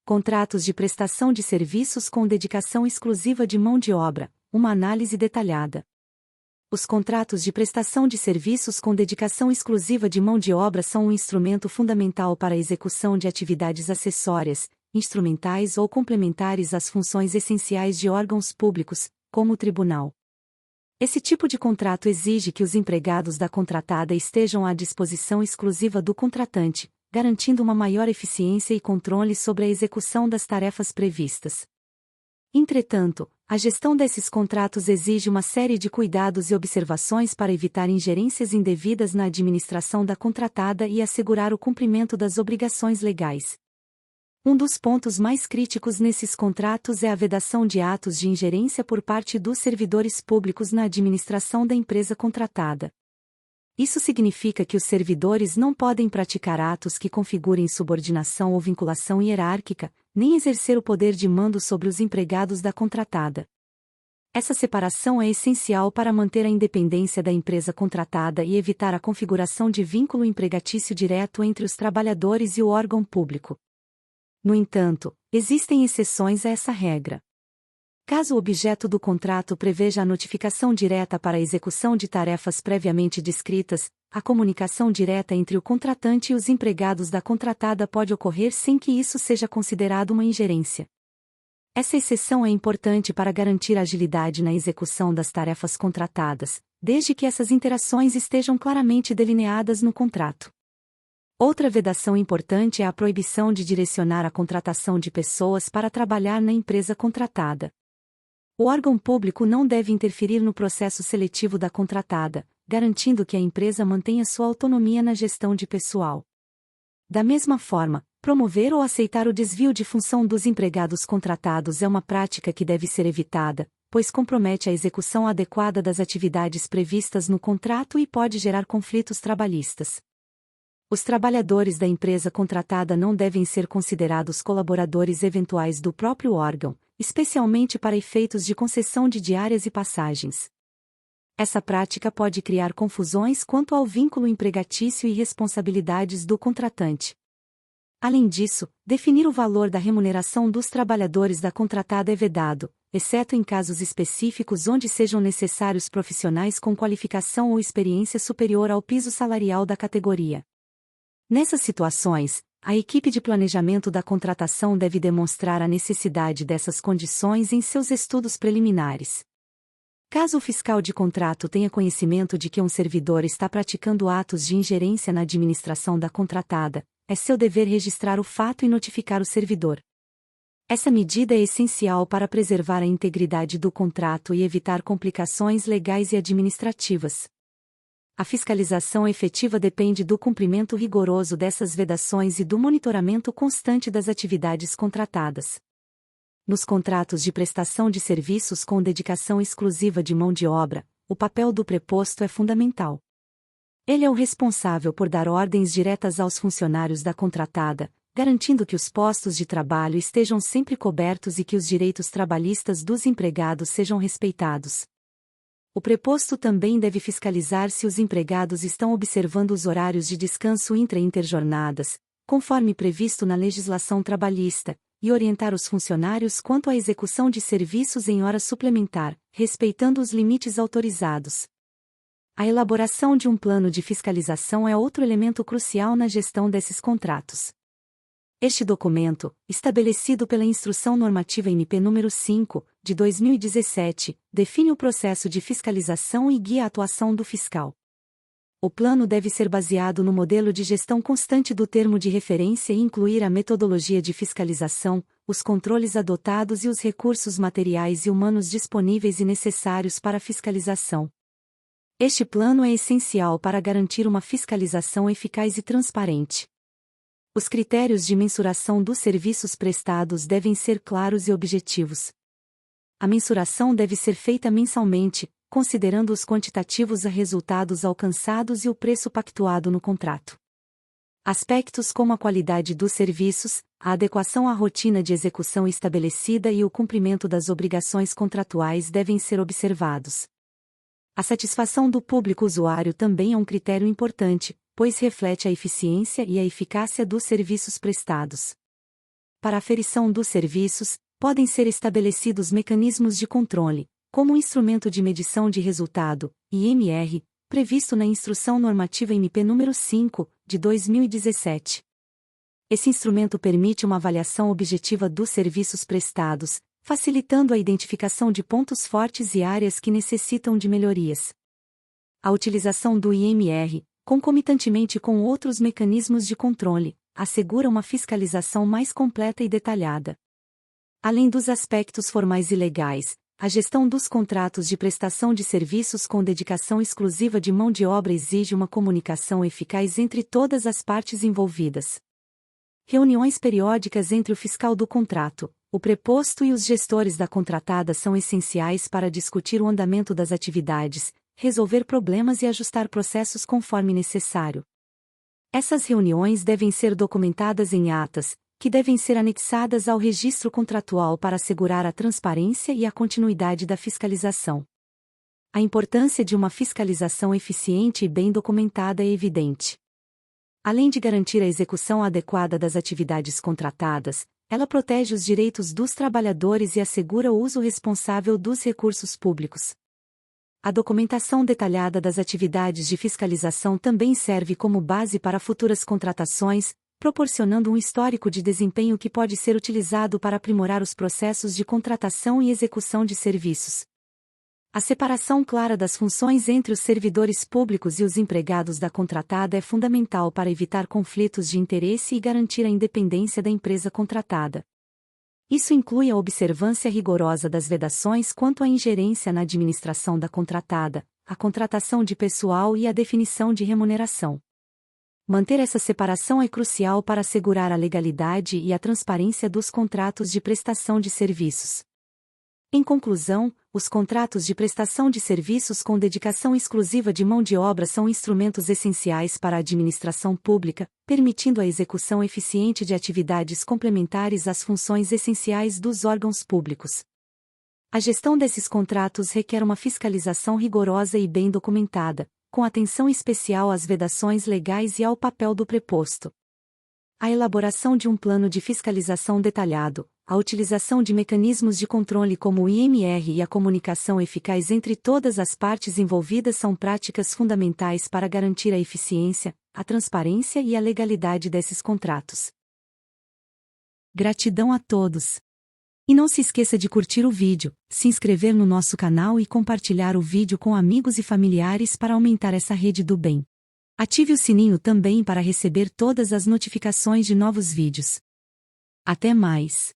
Contratos de prestação de serviços com dedicação exclusiva de mão de obra, uma análise detalhada. Os contratos de prestação de serviços com dedicação exclusiva de mão de obra são um instrumento fundamental para a execução de atividades acessórias, instrumentais ou complementares às funções essenciais de órgãos públicos, como o tribunal. Esse tipo de contrato exige que os empregados da contratada estejam à disposição exclusiva do contratante, garantindo uma maior eficiência e controle sobre a execução das tarefas previstas. Entretanto, a gestão desses contratos exige uma série de cuidados e observações para evitar ingerências indevidas na administração da contratada e assegurar o cumprimento das obrigações legais. Um dos pontos mais críticos nesses contratos é a vedação de atos de ingerência por parte dos servidores públicos na administração da empresa contratada. Isso significa que os servidores não podem praticar atos que configurem subordinação ou vinculação hierárquica, nem exercer o poder de mando sobre os empregados da contratada. Essa separação é essencial para manter a independência da empresa contratada e evitar a configuração de vínculo empregatício direto entre os trabalhadores e o órgão público. No entanto, existem exceções a essa regra. Caso o objeto do contrato preveja a notificação direta para a execução de tarefas previamente descritas, a comunicação direta entre o contratante e os empregados da contratada pode ocorrer sem que isso seja considerado uma ingerência. Essa exceção é importante para garantir agilidade na execução das tarefas contratadas, desde que essas interações estejam claramente delineadas no contrato. Outra vedação importante é a proibição de direcionar a contratação de pessoas para trabalhar na empresa contratada. O órgão público não deve interferir no processo seletivo da contratada, garantindo que a empresa mantenha sua autonomia na gestão de pessoal. Da mesma forma, promover ou aceitar o desvio de função dos empregados contratados é uma prática que deve ser evitada, pois compromete a execução adequada das atividades previstas no contrato e pode gerar conflitos trabalhistas. Os trabalhadores da empresa contratada não devem ser considerados colaboradores eventuais do próprio órgão, especialmente para efeitos de concessão de diárias e passagens. Essa prática pode criar confusões quanto ao vínculo empregatício e responsabilidades do contratante. Além disso, definir o valor da remuneração dos trabalhadores da contratada é vedado, exceto em casos específicos onde sejam necessários profissionais com qualificação ou experiência superior ao piso salarial da categoria. Nessas situações, a equipe de planejamento da contratação deve demonstrar a necessidade dessas condições em seus estudos preliminares. Caso o fiscal de contrato tenha conhecimento de que um servidor está praticando atos de ingerência na administração da contratada, é seu dever registrar o fato e notificar o servidor. Essa medida é essencial para preservar a integridade do contrato e evitar complicações legais e administrativas. A fiscalização efetiva depende do cumprimento rigoroso dessas vedações e do monitoramento constante das atividades contratadas. Nos contratos de prestação de serviços com dedicação exclusiva de mão de obra, o papel do preposto é fundamental. Ele é o responsável por dar ordens diretas aos funcionários da contratada, garantindo que os postos de trabalho estejam sempre cobertos e que os direitos trabalhistas dos empregados sejam respeitados. O preposto também deve fiscalizar se os empregados estão observando os horários de descanso intra-interjornadas, conforme previsto na legislação trabalhista, e orientar os funcionários quanto à execução de serviços em hora suplementar, respeitando os limites autorizados. A elaboração de um plano de fiscalização é outro elemento crucial na gestão desses contratos. Este documento, estabelecido pela Instrução Normativa MP nº 5, de 2017, define o processo de fiscalização e guia a atuação do fiscal. O plano deve ser baseado no modelo de gestão constante do termo de referência e incluir a metodologia de fiscalização, os controles adotados e os recursos materiais e humanos disponíveis e necessários para a fiscalização. Este plano é essencial para garantir uma fiscalização eficaz e transparente. Os critérios de mensuração dos serviços prestados devem ser claros e objetivos. A mensuração deve ser feita mensalmente, considerando os quantitativos a resultados alcançados e o preço pactuado no contrato. Aspectos como a qualidade dos serviços, a adequação à rotina de execução estabelecida e o cumprimento das obrigações contratuais devem ser observados. A satisfação do público usuário também é um critério importante, pois reflete a eficiência e a eficácia dos serviços prestados. para aferição dos serviços, podem ser estabelecidos mecanismos de controle, como o Instrumento de Medição de Resultado, IMR, previsto na Instrução Normativa MP nº 5, de 2017. Esse instrumento permite uma avaliação objetiva dos serviços prestados, facilitando a identificação de pontos fortes e áreas que necessitam de melhorias. A utilização do IMR, concomitantemente com outros mecanismos de controle, assegura uma fiscalização mais completa e detalhada. Além dos aspectos formais e legais, a gestão dos contratos de prestação de serviços com dedicação exclusiva de mão de obra exige uma comunicação eficaz entre todas as partes envolvidas. Reuniões periódicas entre o fiscal do contrato, o preposto e os gestores da contratada são essenciais para discutir o andamento das atividades, resolver problemas e ajustar processos conforme necessário. Essas reuniões devem ser documentadas em atas, que devem ser anexadas ao registro contratual para assegurar a transparência e a continuidade da fiscalização. A importância de uma fiscalização eficiente e bem documentada é evidente. Além de garantir a execução adequada das atividades contratadas, ela protege os direitos dos trabalhadores e assegura o uso responsável dos recursos públicos. A documentação detalhada das atividades de fiscalização também serve como base para futuras contratações, proporcionando um histórico de desempenho que pode ser utilizado para aprimorar os processos de contratação e execução de serviços. A separação clara das funções entre os servidores públicos e os empregados da contratada é fundamental para evitar conflitos de interesse e garantir a independência da empresa contratada. Isso inclui a observância rigorosa das vedações quanto à ingerência na administração da contratada, a contratação de pessoal e a definição de remuneração. Manter essa separação é crucial para assegurar a legalidade e a transparência dos contratos de prestação de serviços. Em conclusão, os contratos de prestação de serviços com dedicação exclusiva de mão de obra são instrumentos essenciais para a administração pública, permitindo a execução eficiente de atividades complementares às funções essenciais dos órgãos públicos. A gestão desses contratos requer uma fiscalização rigorosa e bem documentada, com atenção especial às vedações legais e ao papel do preposto. A elaboração de um plano de fiscalização detalhado, a utilização de mecanismos de controle como o IMR e a comunicação eficaz entre todas as partes envolvidas são práticas fundamentais para garantir a eficiência, a transparência e a legalidade desses contratos. Gratidão a todos! E não se esqueça de curtir o vídeo, se inscrever no nosso canal e compartilhar o vídeo com amigos e familiares para aumentar essa rede do bem. Ative o sininho também para receber todas as notificações de novos vídeos. Até mais!